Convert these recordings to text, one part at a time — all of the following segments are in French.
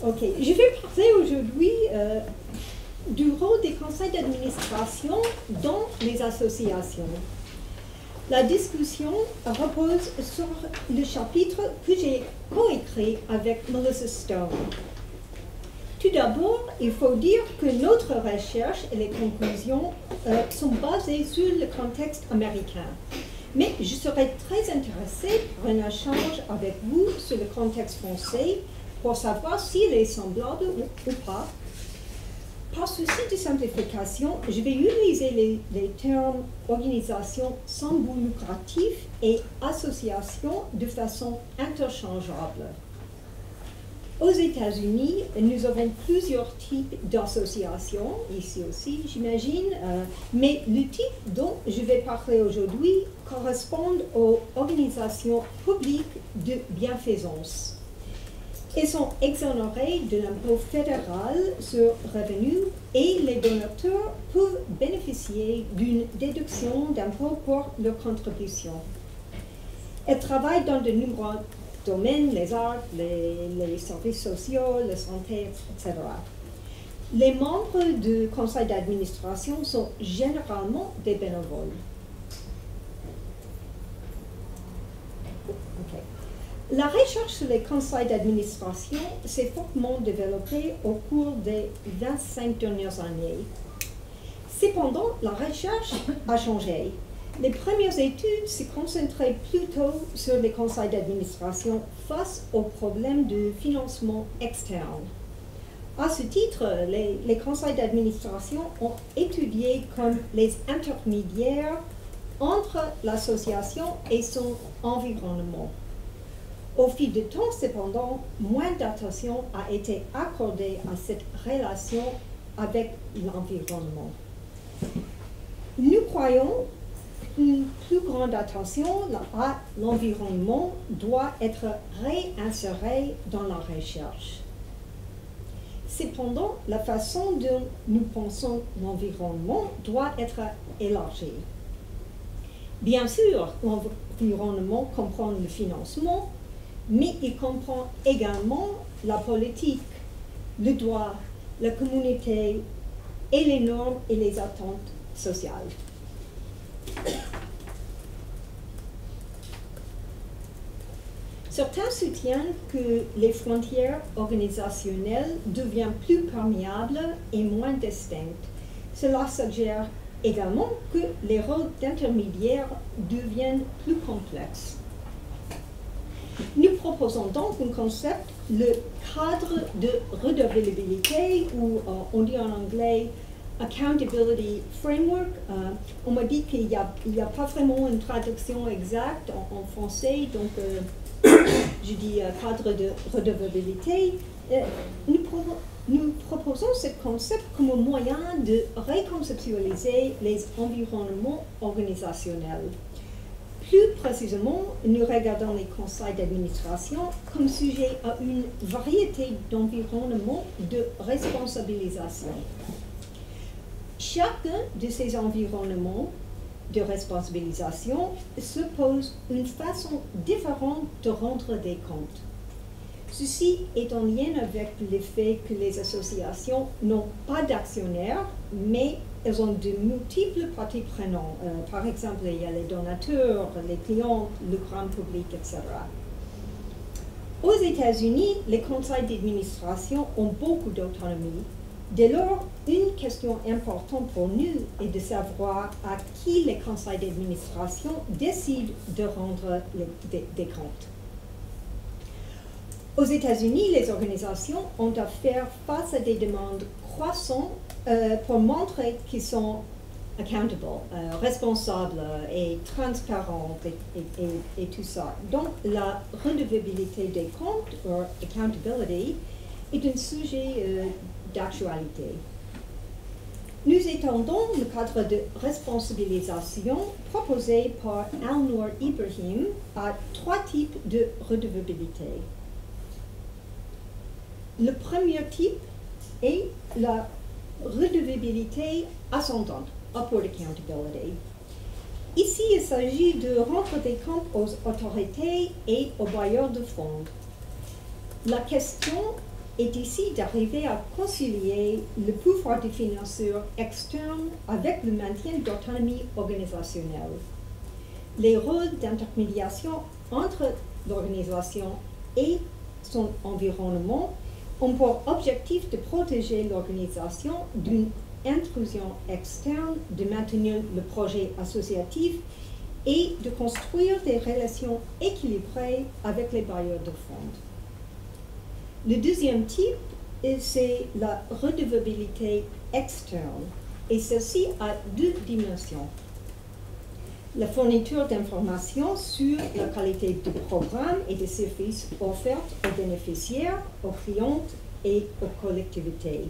Ok, je vais parler aujourd'hui du rôle des conseils d'administration dans les associations. La discussion repose sur le chapitre que j'ai coécrit avec Melissa Stone. Tout d'abord, il faut dire que notre recherche et les conclusions sont basées sur le contexte américain. Mais je serais très intéressée par un échange avec vous sur le contexte français pour savoir s'il est semblable ou pas. Par souci de simplification, je vais utiliser les termes organisation sans but lucratif et association de façon interchangeable. Aux États-Unis, nous avons plusieurs types d'associations, ici aussi j'imagine, mais le type dont je vais parler aujourd'hui correspond aux organisations publiques de bienfaisance. Elles sont exonérées de l'impôt fédéral sur revenu et les donateurs peuvent bénéficier d'une déduction d'impôt pour leur contribution. Elles travaillent dans de nombreux domaines, les arts, les services sociaux, la santé, etc. Les membres du conseil d'administration sont généralement des bénévoles. Okay. La recherche sur les conseils d'administration s'est fortement développée au cours des 25 dernières années. Cependant, la recherche a changé. Les premières études se concentraient plutôt sur les conseils d'administration face aux problèmes de financement externe. À ce titre, les conseils d'administration ont étudié comme les intermédiaires entre l'association et son environnement. Au fil du temps, cependant, moins d'attention a été accordée à cette relation avec l'environnement. Nous croyons qu'une plus grande attention à l'environnement doit être réinsérée dans la recherche. Cependant, la façon dont nous pensons l'environnement doit être élargie. Bien sûr, l'environnement comprend le financement, mais il comprend également la politique, le droit, la communauté et les normes et les attentes sociales. Certains soutiennent que les frontières organisationnelles deviennent plus perméables et moins distinctes. Cela suggère également que les rôles d'intermédiaires deviennent plus complexes. Nous proposons donc un concept, le cadre de redevabilité, ou on dit en anglais Accountability Framework. On m'a dit qu'il n'y a pas vraiment une traduction exacte en français, donc je dis cadre de redevabilité. Nous proposons ce concept comme un moyen de reconceptualiser les environnements organisationnels. Plus précisément, nous regardons les conseils d'administration comme sujet à une variété d'environnements de responsabilisation. Chacun de ces environnements de responsabilisation suppose une façon différente de rendre des comptes. Ceci est en lien avec le fait que les associations n'ont pas d'actionnaires, mais elles ont de multiples parties prenantes. Par exemple, il y a les donateurs, les clients, le grand public, etc. Aux États-Unis, les conseils d'administration ont beaucoup d'autonomie. Dès lors, une question importante pour nous est de savoir à qui les conseils d'administration décident de rendre des comptes. Aux États-Unis, les organisations ont à faire face à des demandes croissantes pour montrer qu'ils sont accountable, responsables et transparents et tout ça. Donc, la redevabilité des comptes, ou accountability, est un sujet d'actualité. Nous étendons le cadre de responsabilisation proposé par Al-Noor Ibrahim à 3 types de redevabilité. Le premier type est la redevabilité ascendante, upward accountability. Ici, il s'agit de rendre des comptes aux autorités et aux bailleurs de fonds. La question est ici d'arriver à concilier le pouvoir des financeurs externes avec le maintien d'autonomie organisationnelle. Les rôles d'intermédiation entre l'organisation et son environnement ont pour objectif de protéger l'organisation d'une intrusion externe, de maintenir le projet associatif et de construire des relations équilibrées avec les bailleurs de fonds. Le deuxième type, c'est la redevabilité externe, et ceci a deux dimensions. La fourniture d'informations sur la qualité du programme et des services offerts aux bénéficiaires, aux clients et aux collectivités.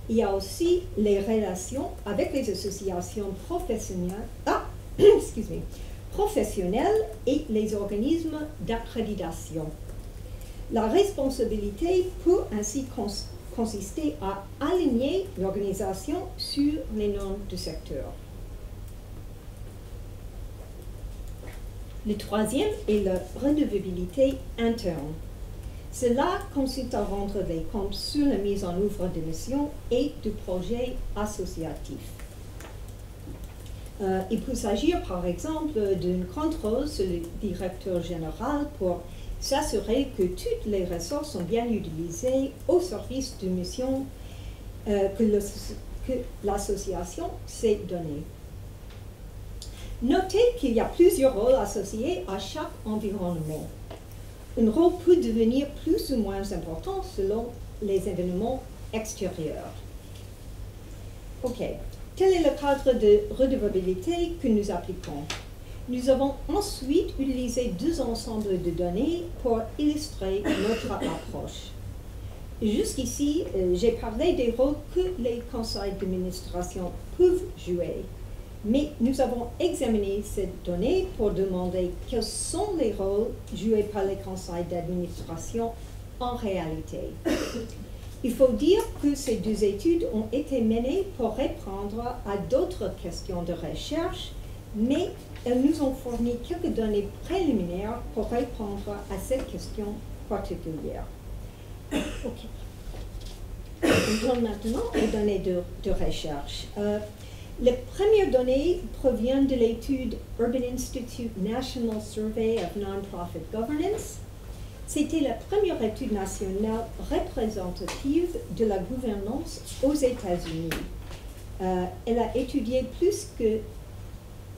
Il y a aussi les relations avec les associations professionnelles et les organismes d'accréditation. La responsabilité peut ainsi consister à aligner l'organisation sur les normes du secteur. Le troisième est la redevabilité interne. Cela consiste à rendre des comptes sur la mise en œuvre de missions et de projets associatifs. Il peut s'agir par exemple d'un contrôle sur le directeur général pour s'assurer que toutes les ressources sont bien utilisées au service de missions que l'association s'est donnée. Notez qu'il y a plusieurs rôles associés à chaque environnement. Un rôle peut devenir plus ou moins important selon les événements extérieurs. OK. Tel est le cadre de redevabilité que nous appliquons. Nous avons ensuite utilisé deux ensembles de données pour illustrer notre approche. Jusqu'ici, j'ai parlé des rôles que les conseils d'administration peuvent jouer. Mais nous avons examiné ces données pour demander quels sont les rôles joués par les conseils d'administration en réalité. Il faut dire que ces deux études ont été menées pour répondre à d'autres questions de recherche, mais elles nous ont fourni quelques données préliminaires pour répondre à cette question particulière. OK. On tourne maintenant aux données de recherche. Les premières données proviennent de l'étude Urban Institute National Survey of Non-Profit Governance. C'était la première étude nationale représentative de la gouvernance aux États-Unis. Elle a étudié plus que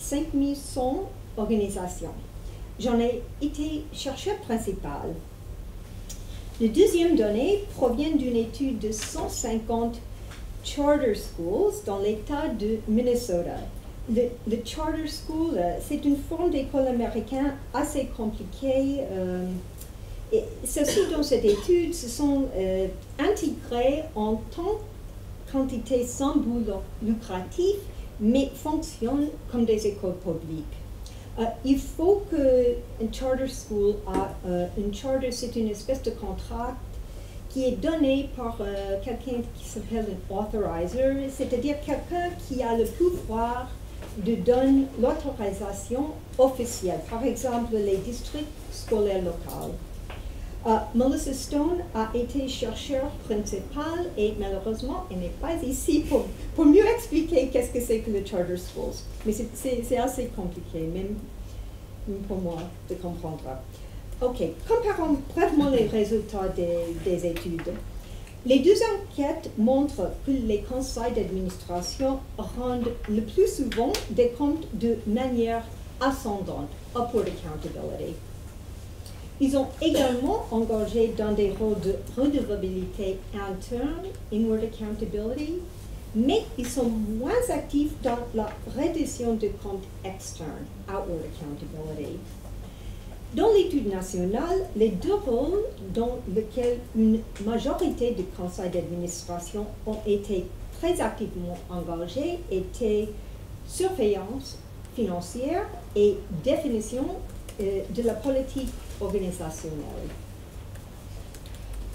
5100 organisations. J'en ai été chercheur principal. Les deuxièmes données proviennent d'une étude de 150 charter schools dans l'État de Minnesota. Le charter school, c'est une forme d'école américaine assez compliquée. Et ceux-ci, dans cette étude, se sont intégrés en tant qu'entité sans but lucratif, mais fonctionnent comme des écoles publiques. Il faut qu'une charter school une charter, c'est une espèce de contrat qui est donné par quelqu'un qui s'appelle un authorizer, c'est-à-dire quelqu'un qui a le pouvoir de donner l'autorisation officielle, par exemple les districts scolaires locaux. Melissa Stone a été chercheure principale et malheureusement, elle n'est pas ici pour mieux expliquer qu'est-ce que c'est que le charter schools. Mais c'est assez compliqué, même pour moi, de comprendre. OK, comparons brièvement les résultats des études. Les deux enquêtes montrent que les conseils d'administration rendent le plus souvent des comptes de manière ascendante, upward accountability. Ils ont également engagé dans des rôles de redevabilité interne, inward accountability, mais ils sont moins actifs dans la reddition de comptes externes, outward accountability. Dans l'étude nationale, les deux rôles dans lesquels une majorité de conseils d'administration ont été très activement engagés étaient surveillance financière et définition de la politique organisationnelle.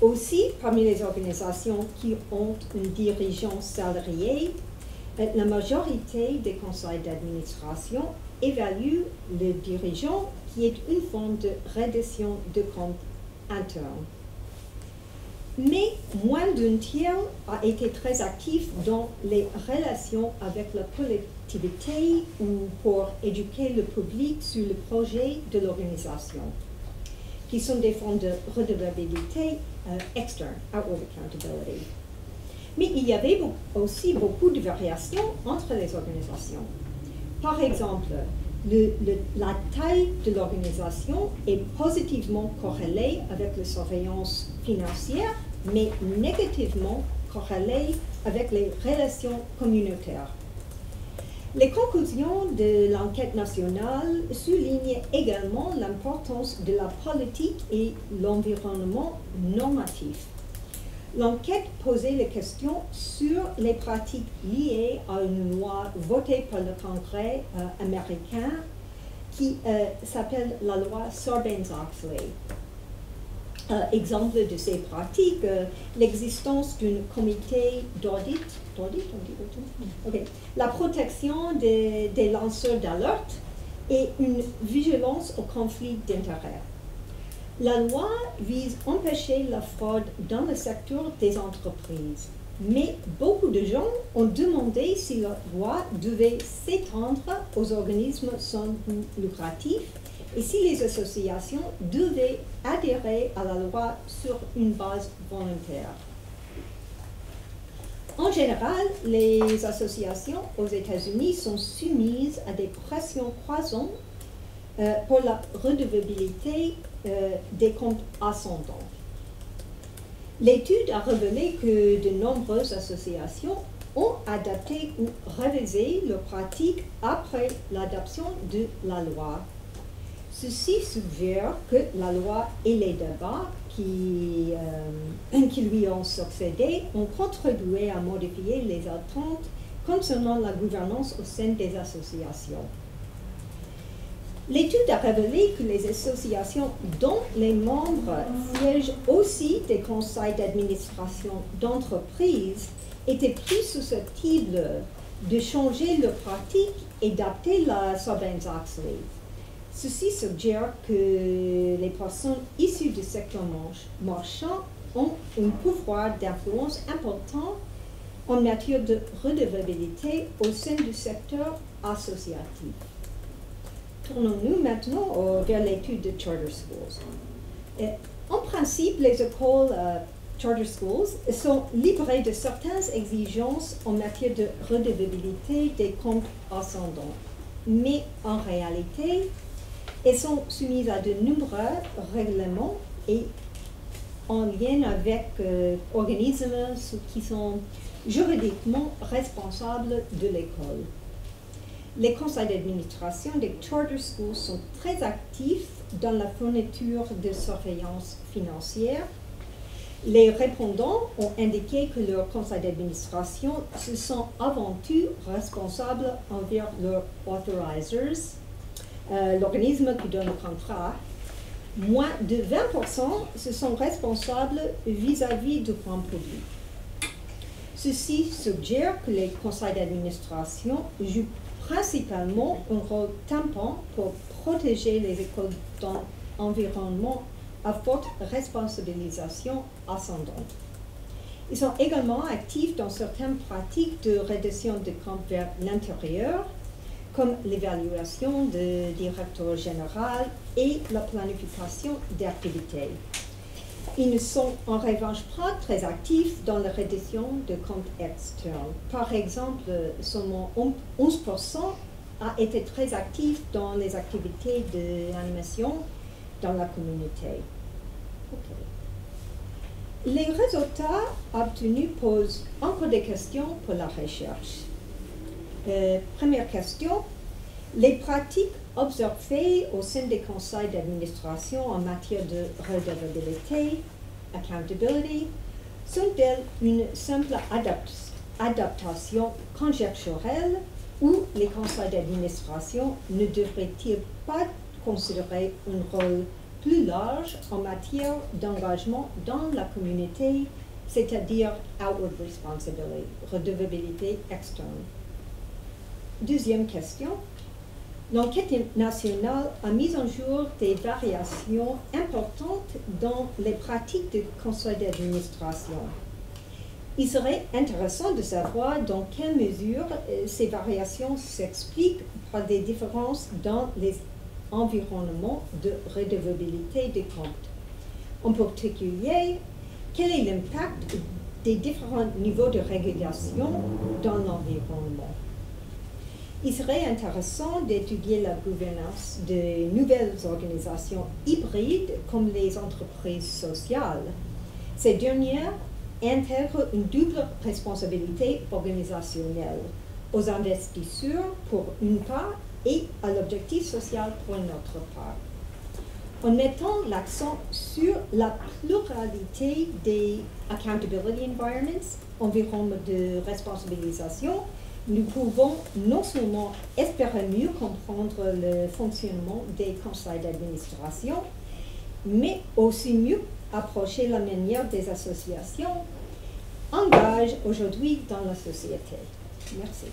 Aussi, parmi les organisations qui ont un dirigeant salarié, la majorité des conseils d'administration évaluent le dirigeant qui est une forme de reddition de comptes interne. mais moins d'un tiers a été très actif dans les relations avec la collectivité ou pour éduquer le public sur le projet de l'organisation, qui sont des fonds de redevabilité externe, outward accountability. Mais il y avait aussi beaucoup de variations entre les organisations. Par exemple, la taille de l'organisation est positivement corrélée avec la surveillance financière, mais négativement corrélée avec les relations communautaires. Les conclusions de l'enquête nationale soulignent également l'importance de la politique et l'environnement normatif. L'enquête posait les questions sur les pratiques liées à une loi votée par le Congrès américain qui s'appelle la loi Sarbanes-Oxley. Exemple de ces pratiques, l'existence d'un comité d'audit, la protection des lanceurs d'alerte et une vigilance au conflit d'intérêts. La loi vise à empêcher la fraude dans le secteur des entreprises, mais beaucoup de gens ont demandé si la loi devait s'étendre aux organismes sans but lucratif et si les associations devaient adhérer à la loi sur une base volontaire. En général, les associations aux États-Unis sont soumises à des pressions croissantes pour la redevabilité des comptes ascendants. L'étude a révélé que de nombreuses associations ont adapté ou révisé leurs pratiques après l'adoption de la loi. Ceci suggère que la loi et les débats qui lui ont succédé ont contribué à modifier les attentes concernant la gouvernance au sein des associations. L'étude a révélé que les associations dont les membres siègent aussi des conseils d'administration d'entreprises étaient plus susceptibles de changer leurs pratiques et d'adapter la Sarbanes-Oxley. Ceci suggère que les personnes issues du secteur marchand ont un pouvoir d'influence important en matière de redevabilité au sein du secteur associatif. Tournons-nous maintenant vers l'étude de charter schools. En principe, les écoles charter schools sont libérées de certaines exigences en matière de redevabilité des comptes ascendants. Mais en réalité, elles sont soumises à de nombreux règlements et en lien avec organismes qui sont juridiquement responsables de l'école. Les conseils d'administration des charter schools sont très actifs dans la fourniture de surveillance financière. Les répondants ont indiqué que leurs conseils d'administration se sont avant tout responsables envers leurs authorizers, l'organisme qui donne le contrat. Moins de 20% se sont responsables vis-à-vis du grand public. Ceci suggère que les conseils d'administration jouent principalement un rôle tampon pour protéger les écoles dans un environnement à forte responsabilisation ascendante. Ils sont également actifs dans certaines pratiques de reddition de comptes vers l'intérieur, comme l'évaluation du directeur général et la planification d'activités. Ils ne sont en revanche pas très actifs dans la reddition de comptes externes. Par exemple, seulement 11% a été très actif dans les activités d'animation dans la communauté. Okay. Les résultats obtenus posent encore des questions pour la recherche. Première question, les pratiques observées au sein des conseils d'administration en matière de redevabilité, accountability, sont-elles une simple adaptation conjecturelle ou les conseils d'administration ne devraient-ils pas considérer un rôle plus large en matière d'engagement dans la communauté, c'est-à-dire outward responsibility, redevabilité externe? Deuxième question. L'enquête nationale a mis en jour des variations importantes dans les pratiques du conseil d'administration. Il serait intéressant de savoir dans quelle mesure ces variations s'expliquent par des différences dans les environnements de redevabilité des comptes. En particulier, quel est l'impact des différents niveaux de régulation dans l'environnement? Il serait intéressant d'étudier la gouvernance de nouvelles organisations hybrides comme les entreprises sociales. Ces dernières intègrent une double responsabilité organisationnelle aux investisseurs pour une part et à l'objectif social pour une autre part. En mettant l'accent sur la pluralité des accountability environments, environnements de responsabilisation, nous pouvons non seulement espérer mieux comprendre le fonctionnement des conseils d'administration, mais aussi mieux approcher la manière des associations engagent aujourd'hui dans la société. Merci.